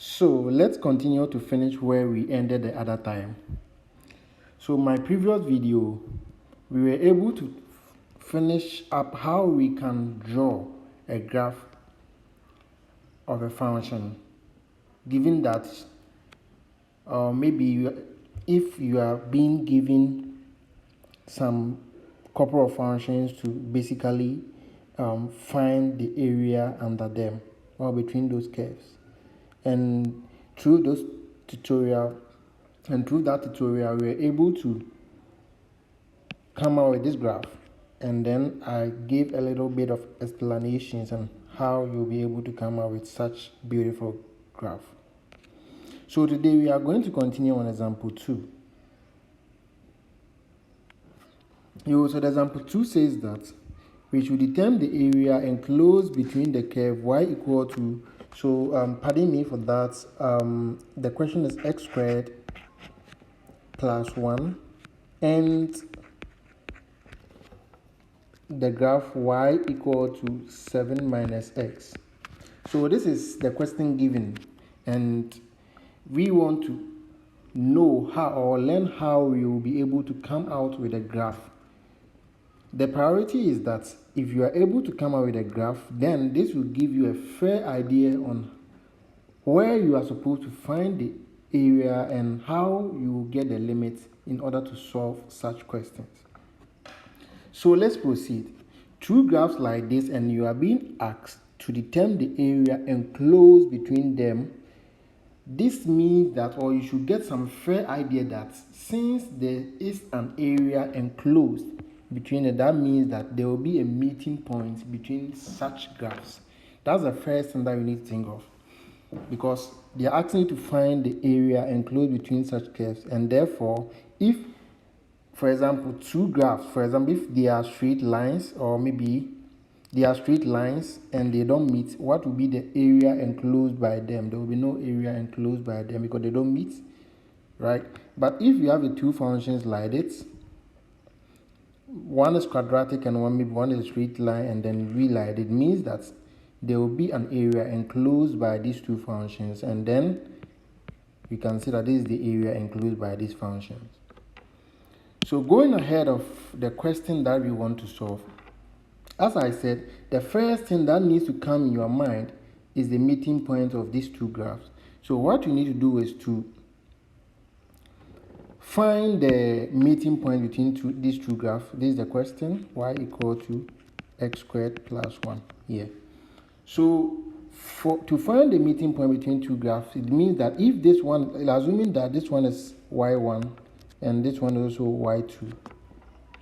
So let's continue to finish where we ended the other time. So my previous video, we were able to finish up how we can draw a graph of a function, given that if you are being given some couple of functions to basically find the area under them or between those curves. And through that tutorial, we were able to come out with this graph. And then I gave a little bit of explanations on how you'll be able to come out with such beautiful graph. So today we are going to continue on example 2. So the example 2 says that we should determine the area enclosed between the curve y equal to, pardon me for that, the question is x squared plus 1 and the graph y equal to 7 minus x. So this is the question given, and we want to know how or learn how we will be able to come out with a graph. The priority is that if you are able to come out with a graph, then this will give you a fair idea on where you are supposed to find the area and how you will get the limits in order to solve such questions. So let's proceed. Two graphs like this, and you are being asked to determine the area enclosed between them. This means that, or you should get some fair idea that since there is an area enclosed between it, that means that there will be a meeting point between such graphs. That's the first thing that you need to think of, because they are asking you to find the area enclosed between such curves, and therefore, if, for example, two graphs, if they are straight lines, or maybe they are straight lines and they don't meet, what will be the area enclosed by them? There will be no area enclosed by them because they don't meet, right? But if you have the two functions like this, one is quadratic and one is a straight line, and then we like it, means that there will be an area enclosed by these two functions, and then you can see that this is the area enclosed by these functions. So going ahead of the question that we want to solve, as I said, the first thing that needs to come in your mind is the meeting point of these two graphs. So what you need to do is to find the meeting point between these two graphs. This is the question, y equal to x squared plus 1 here. So to find the meeting point between two graphs, it means that if this one, assuming that this one is y1 and this one is also y2.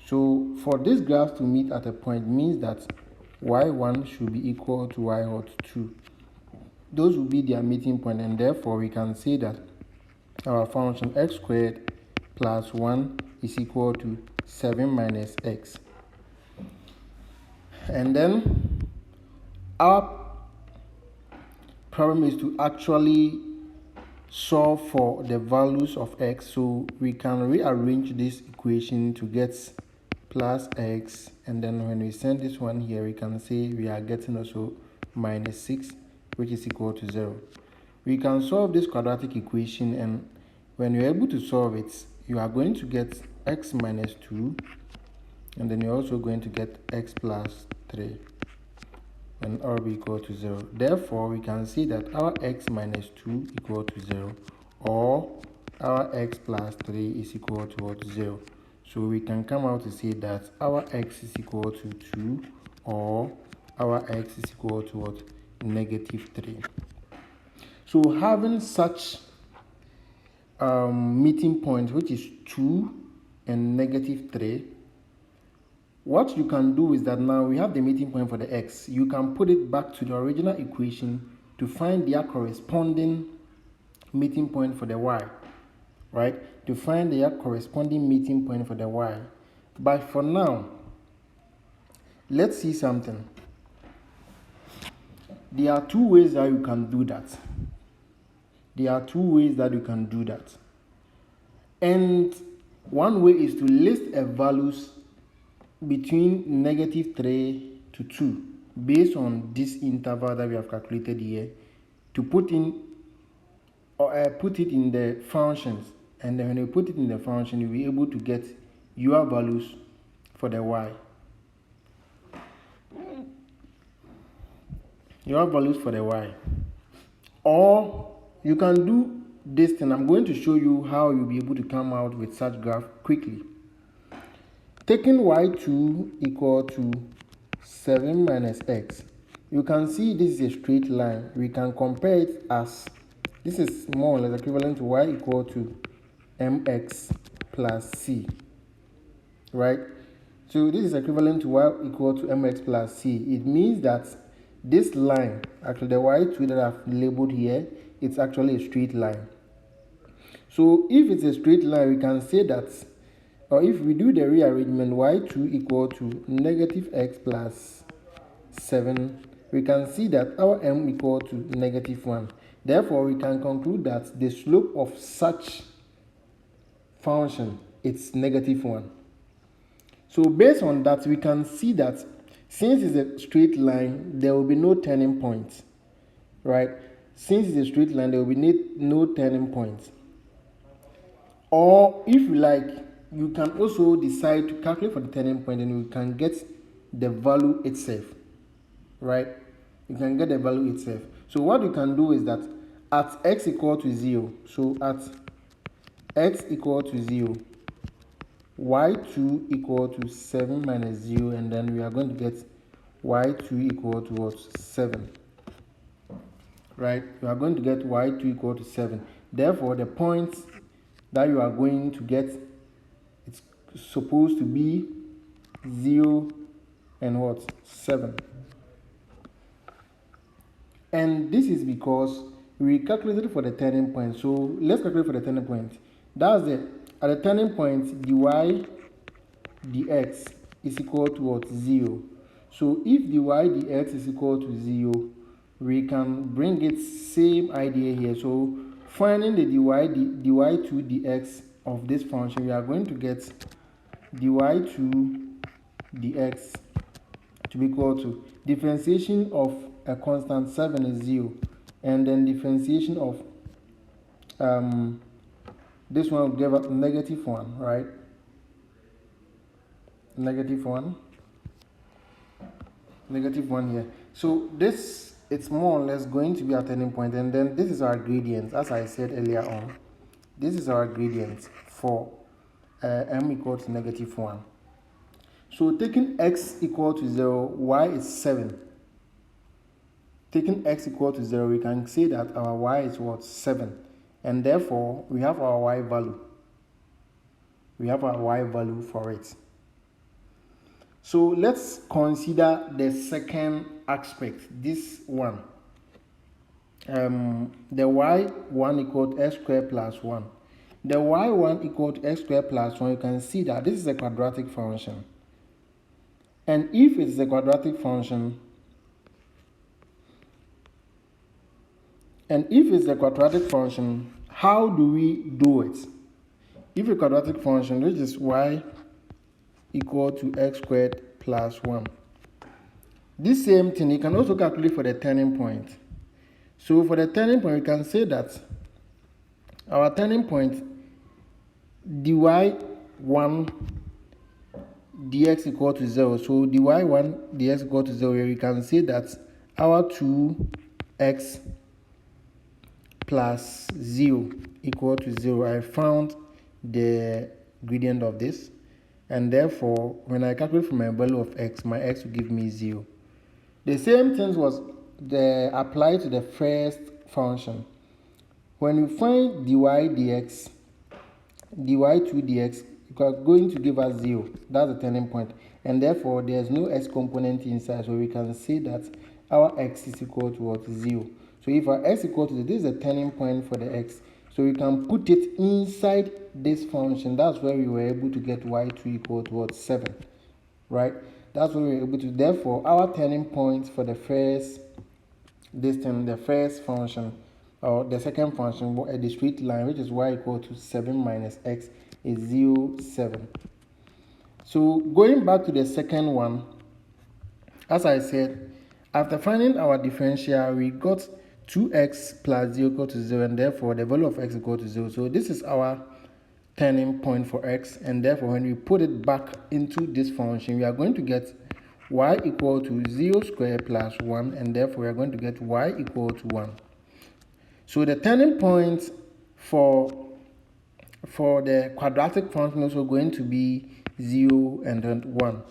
So for this graph to meet at a point means that y1 should be equal to y2. Those will be their meeting point, and therefore we can say that our function x squared plus 1 is equal to 7 minus x. And then our problem is to actually solve for the values of x, so we can rearrange this equation to get plus x, and then when we send this one here, we can say we are getting also minus 6, which is equal to 0. We can solve this quadratic equation, and when you're able to solve it, you are going to get x minus 2, and then you're also going to get x plus 3, and all be equal to 0. Therefore, we can see that our x minus 2 equal to 0, or our x plus 3 is equal to what? 0. So we can come out to say that our x is equal to 2, or our x is equal to what? Negative 3. So having such meeting point, which is 2 and negative 3, what you can do is that now we have the meeting point for the x. You can put it back to the original equation to find their corresponding meeting point for the y, right? To find their corresponding meeting point for the y. But for now, let's see something. There are two ways that you can do that. And one way is to list a values between negative 3 to 2 based on this interval that we have calculated here, to put in or put it in the functions, and then when you put it in the function, you'll be able to get your values for the y. Your values for the y. Or you can do this thing. I'm going to show you how you'll be able to come out with such graph quickly. Taking y2 equal to 7 minus x, you can see this is a straight line. We can compare it as, this is more or less equivalent to y equal to mx plus c, right? So this is equivalent to y equal to mx plus c. It means that this line, actually the y2 that I've labeled here, it's actually a straight line. So if it's a straight line, we can say that, or if we do the rearrangement, y2 equal to negative x plus 7, we can see that our m equal to negative 1. Therefore, we can conclude that the slope of such function is negative 1. So based on that, we can see that since it's a straight line, there will be no turning point, right? Since it's a straight line, there will be no turning point. Or if you like, you can also decide to calculate for the turning point, and you can get the value itself, right? You can get the value itself. So what you can do is that at x equal to 0, so at x equal to 0, y2 equal to 7 minus 0, and then we are going to get y2 equal to what? 7, right? You are going to get y2 equal to 7. Therefore, the point that you are going to get, it's supposed to be 0 and what? 7. And this is because we calculated for the turning point. So let's calculate for the turning point. That's it. At the turning point, dy dx is equal to what? 0. So if dy dx is equal to 0, we can bring it same idea here. So finding the dy2 dx of this function, we are going to get dy2 dx to be equal to differentiation of a constant 7 is 0, and then differentiation of this one will give us negative 1, right? Negative 1 here. So this, it's more or less going to be a turning point, and then this is our gradient. As I said earlier on, this is our gradient for m equal to negative 1. So taking x equal to 0, y is 7. Taking x equal to 0, we can say that our y is what? 7. And therefore, we have our y value. We have our y value for it. So let's consider the second aspect, this one. The y1 equal to x squared plus 1. The y1 equal to x squared plus 1, you can see that this is a quadratic function. And if it is a quadratic function, how do we do it? If a quadratic function, which is y equal to x squared plus 1. This same thing, you can also calculate for the turning point. So for the turning point, we can say that our turning point, dy1 dx equal to 0. So dy1 dx equal to 0, we can say that our 2x plus 0 equal to 0. I found the gradient of this, and therefore when I calculate for my value of x, my x will give me 0. The same thing was applied to the first function. When you find dy dx, dy2 dx, you are going to give us 0. That's the turning point, and therefore there is no x component inside, so we can say that our x is equal to what? 0. So if our x equal to 0, this is the turning point for the x. So we can put it inside this function. That's where we were able to get y2 equal to what? 7, right? That's what we were able to. Therefore, our turning point for the first, the first function, or the second function, a discrete line, which is y equal to 7 minus x, is 0, 7. So going back to the second one, as I said, after finding our differential, we got 2x plus 0 equal to 0, and therefore the value of x equal to 0. So this is our turning point for x, and therefore when we put it back into this function, we are going to get y equal to 0 squared plus 1, and therefore we are going to get y equal to 1. So the turning point for the quadratic function is also going to be 0 and then 1.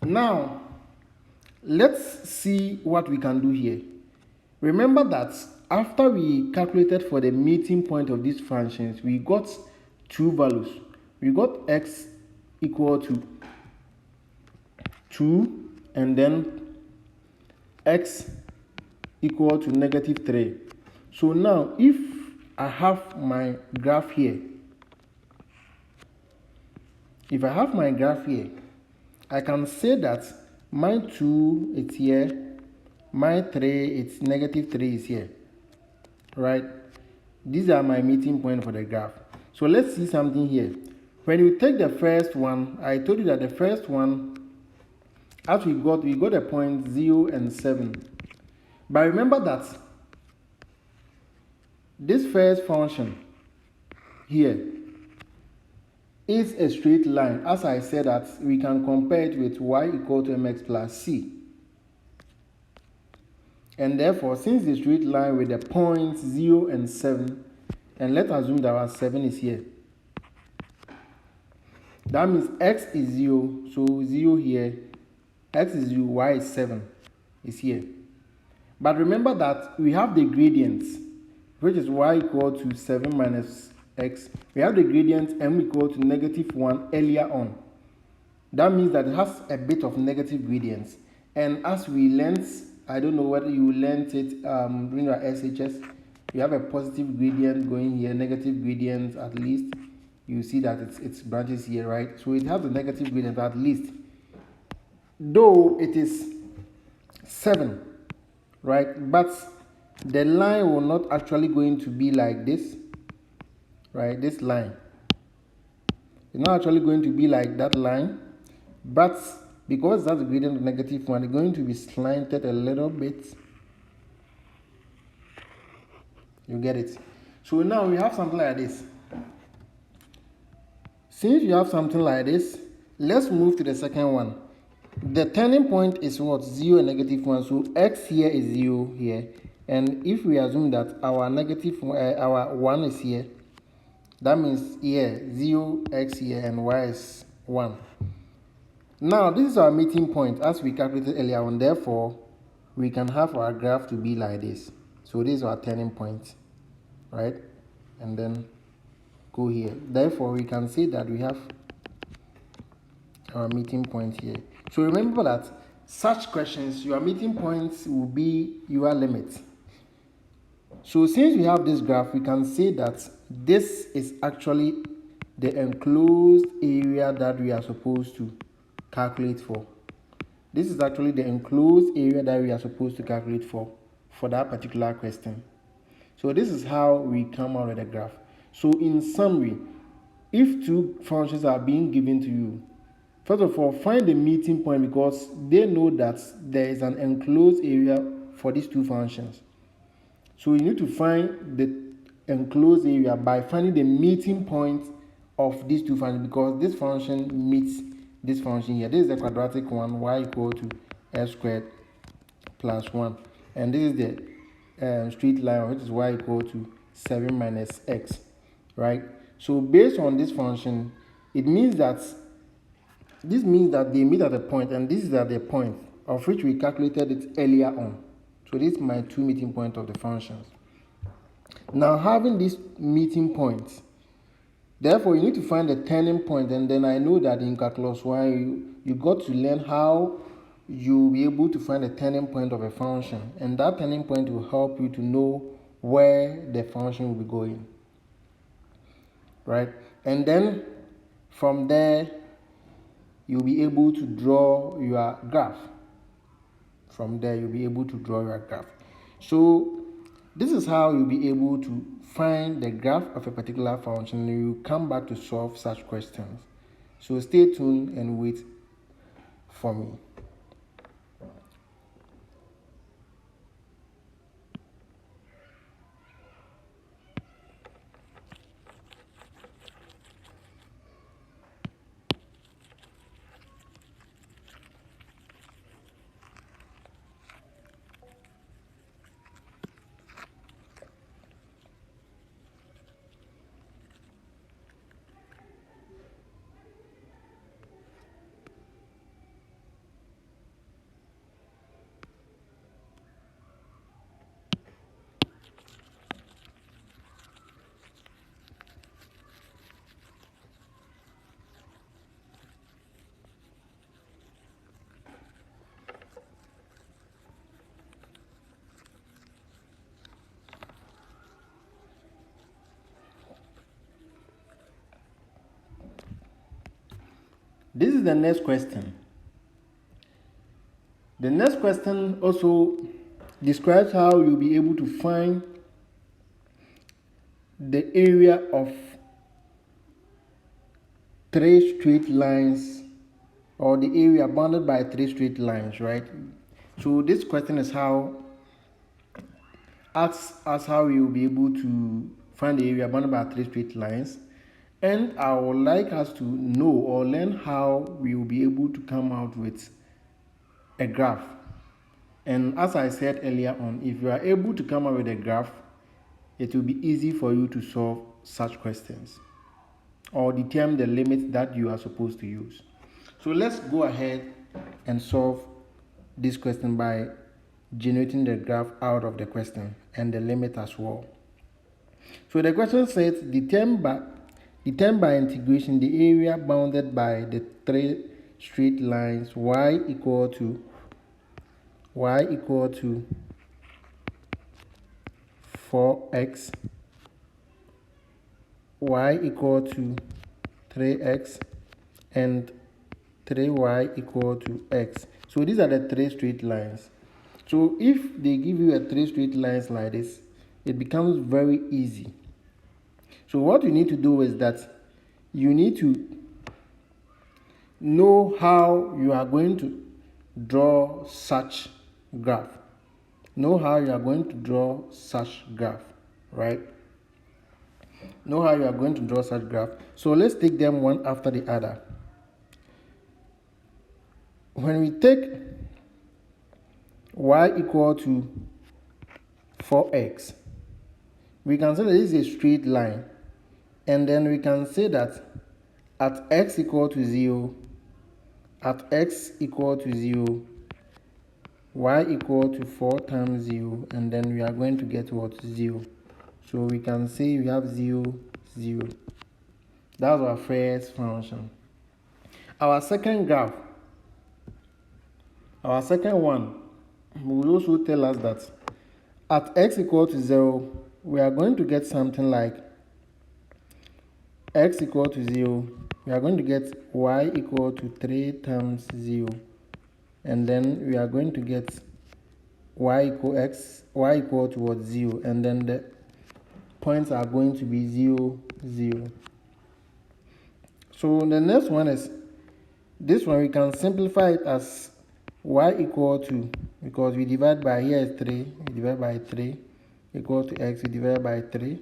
Now, let's see what we can do here. Remember that after we calculated for the meeting point of these functions, we got two values. We got x equal to 2 and then x equal to negative 3. So now, if I have my graph here, I can say that my 2 is here, my 3 it's negative 3 is here, right? These are my meeting point for the graph. So let's see something here. When you take the first one, I told you that the first one, as we got a point 0 and 7. But remember that this first function here is a straight line. As I said, that we can compare it with y equal to mx plus c. And therefore, since the straight line with the points 0 and 7, and let's assume that our 7 is here. That means x is 0, so 0 here, x is 0, y is 7, is here. But remember that we have the gradients, which is y equal to 7 minus x. We have the gradient m equal to negative 1 earlier on. That means that it has a bit of negative gradients. And as we learned, I don't know whether you learned it during your SHS, we have a positive gradient going here, negative gradient at least. You see that it's branches here, right? So it has a negative gradient at least. Though it is 7, right? But the line will not actually going to be like this, right? This line. It's not actually going to be like that line, but because that's a gradient of negative 1, it's going to be slanted a little bit. You get it? So now we have something like this. Since you have something like this, let's move to the second one. The turning point is what? 0 and negative 1. So x here is 0 here. And if we assume that our our 1 is here, that means here 0, x here, and y is 1. Now, this is our meeting point as we calculated earlier on. Therefore, we can have our graph to be like this. So this is our turning point, right? And then go here. Therefore, we can say that we have our meeting point here. So remember that such questions, your meeting points will be your limit. So since we have this graph, we can say that this is actually the enclosed area that we are supposed to calculate for. This is actually the enclosed area that we are supposed to calculate for that particular question. So this is how we come out with a graph. So in summary, if two functions are being given to you, first of all, find the meeting point because they know that there is an enclosed area for these two functions. So you need to find the enclosed area by finding the meeting point of these two functions because this function meets this function here. This is the quadratic one, y equal to x squared plus 1. And this is the straight line, which is y equal to 7 minus x, right? So based on this function, it means that this means that they meet at a point, and this is at the point of which we calculated it earlier on. So this is my two meeting points of the functions. Now having these meeting points, therefore you need to find the turning point, and then I know that in calculus 1 you got to learn how you'll be able to find the turning point of a function, and that turning point will help you to know where the function will be going, right? And then from there you'll be able to draw your graph. From there you'll be able to draw your graph. So this is how you'll be able to find the graph of a particular function, and you come back to solve such questions. So stay tuned and wait for me. This is the next question. The next question also describes how you'll be able to find the area of three straight lines, or the area bounded by three straight lines, right? So this question is asks us how we will be able to find the area bounded by three straight lines, and I would like us to know or learn how we will be able to come out with a graph. And as I said earlier on, if you are able to come up with a graph, it will be easy for you to solve such questions or determine the limit that you are supposed to use. So let's go ahead and solve this question by generating the graph out of the question and the limit as well. So the question says determine by integration the area bounded by the three straight lines y equal to 4x, y equal to 3x, and 3y equal to x. So these are the three straight lines. So if they give you a three straight lines like this, it becomes very easy. So what you need to do is that you need to know how you are going to draw such graph. Know how you are going to draw such graph, right? Know how you are going to draw such graph. So let's take them one after the other. When we take y equal to 4x, we can say that this is a straight line, and then we can say that at x equal to 0, y equal to 4 times 0, and then we are going to get what? 0. So we can say we have 0, 0. That's our first function. Our second graph, our second one, will also tell us that at x equal to 0, we are going to get something like x equal to 0, we are going to get y equal to 3 times 0, and then we are going to get y equal to what? 0, and then the points are going to be 0, 0. So the next one is this one. We can simplify it as y equal to, because we divide by, here is 3, we divide by 3, equal to x, we divide by 3.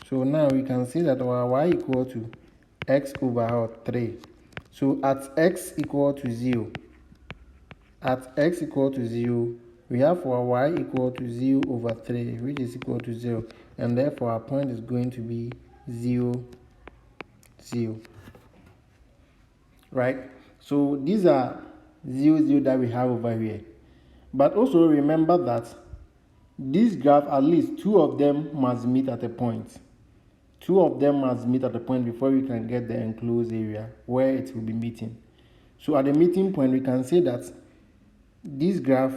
So now we can see that our y equal to x over 3. So at x equal to 0, we have our y equal to 0 over 3, which is equal to 0, and therefore our point is going to be 0, 0. Right? So these are 0, 0 that we have over here. But also remember that this graph, at least two of them must meet at a point. Two of them must meet at a point before we can get the enclosed area where it will be meeting. So at the meeting point, we can say that this graph,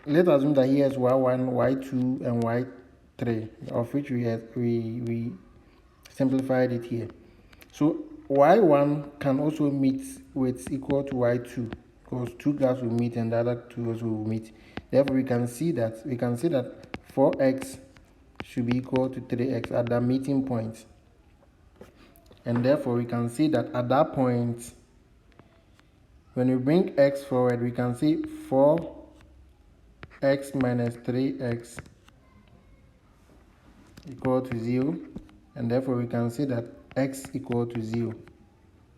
let's assume that here is y1, y2, and y3, of which we simplified it here. So y1 can also meet with equal to y2, because two graphs will meet and the other two also will meet. Therefore, we can say that 4x should be equal to 3x at that meeting point. And therefore, we can see that at that point, when we bring x forward, we can say 4x minus 3x equal to 0. And therefore, we can say that x equal to 0.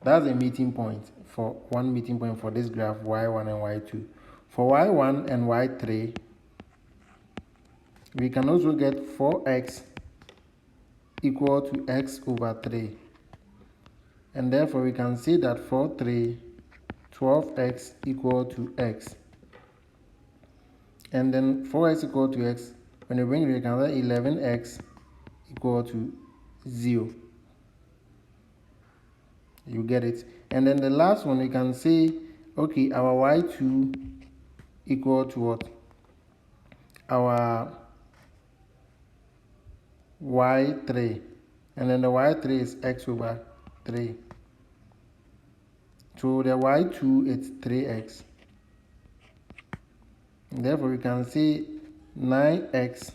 That's a meeting point, for one meeting point for this graph, y1 and y2. For y1 and y3, we can also get 4x equal to x over 3. And therefore, we can say that for 3, 12x equal to x. And then 4x equal to x, when you bring it, we can get 11x equal to 0. You get it? And then the last one, we can say, okay, our y2 equal to what? Our y3. And then the y3 is x over 3. So the y2 is 3x. Therefore, we can say 9x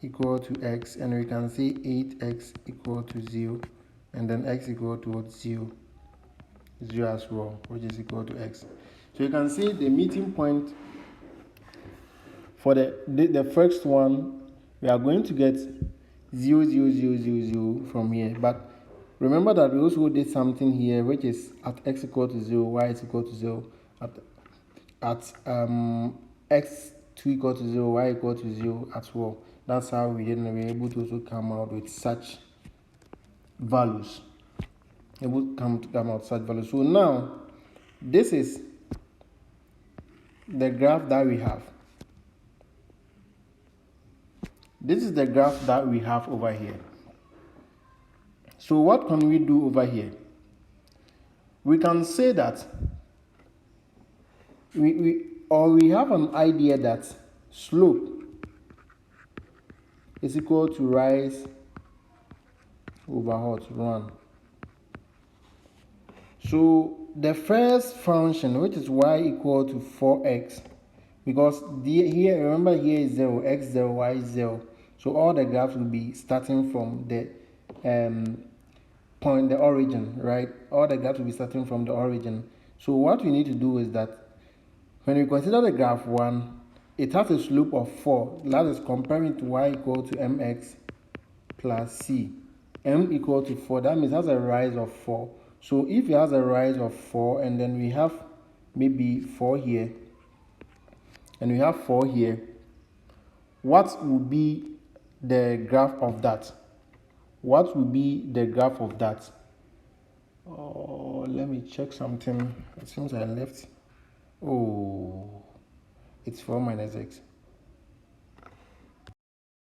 equal to x, and we can say 8x equal to 0, and then x equal to 0 as well, which is equal to x. So you can see the meeting point for the first one, we are going to get 0, 0, 0, 0, 0 from here. But remember that we also did something here, which is at x equal to 0, y is equal to 0, at x2 equal to 0, y equal to 0 as well. That's how we did, and we were able to also come out with such values. It would come out such values. So now, this is the graph that we have. This is the graph that we have over here. So what can we do over here? We can say that we have an idea that slope is equal to rise over what? Run. So the first function, which is y equal to 4x, because here, remember, here is 0, x 0, y 0. So all the graphs will be starting from the point, the origin, right? All the graphs will be starting from the origin. So what we need to do is that when we consider the graph 1, it has a slope of 4. That is comparing to y equal to mx plus c. M equal to 4, that means it has a rise of 4. So if it has a rise of 4, and then we have maybe 4 here, and we have 4 here, what will be the graph of that? What will be the graph of that? Oh, let me check something. It seems I left. Oh, it's 4 minus x.